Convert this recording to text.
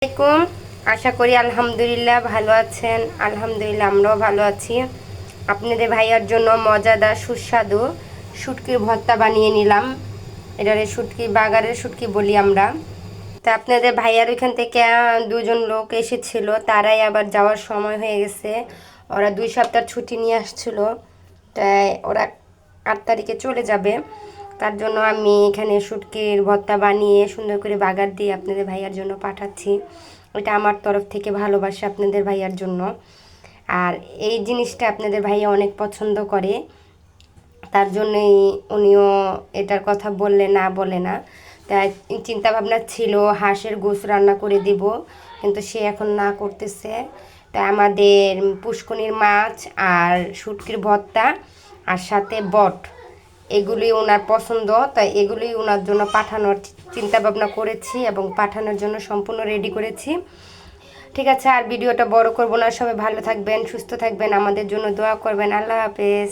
আসসালামাইকুম। আশা করি আলহামদুলিল্লাহ ভালো আছেন। আলহামদুলিল্লাহ আমরাও ভালো আছি। আপনাদের ভাইয়ার জন্য মজাদার সুস্বাদু শুটকির ভর্তা বানিয়ে নিলাম। এটারে শুটকি বাগারের শুটকি বলি আমরা। তা আপনাদের ভাইয়ার ওইখান থেকে দুজন লোক এসেছিল, তারাই আবার যাওয়ার সময় হয়ে গেছে। ওরা 2 সপ্তাহ ছুটি নিয়ে আসছিল, তাই ওরা 8 তারিখে চলে যাবে। তার জন্য আমি এখানে শুটকির ভর্তা বানিয়ে সুন্দর করে বাগার দিয়ে আপনাদের ভাইয়ার জন্য পাঠাচ্ছি। এটা আমার তরফ থেকে ভালোবাসা আপনাদের ভাইয়ার জন্য। আর এই জিনিসটা আপনাদের ভাইয়া অনেক পছন্দ করে, তার জন্যই উনিও এটার কথা বলে না। তাই চিন্তা ভাবনা ছিল হাঁসের গোশত রান্না করে দিব, কিন্তু সে এখন না করতেছে। তাই আমাদের পুষ্কনির মাছ আর শুটকির ভর্তা আর সাথে বট, এগুলি ওনার পছন্দ, তাই এগুলি ওনার জন্য পাঠানোর চিন্তা ভাবনা করেছি এবং পাঠানোর জন্য সম্পূর্ণ রেডি করেছি। ঠিক আছে, আর ভিডিওটা বড় করব না। সবাই ভালো থাকবেন, সুস্থ থাকবেন, আমাদের জন্য দোয়া করবেন। আল্লাহ হাফেজ।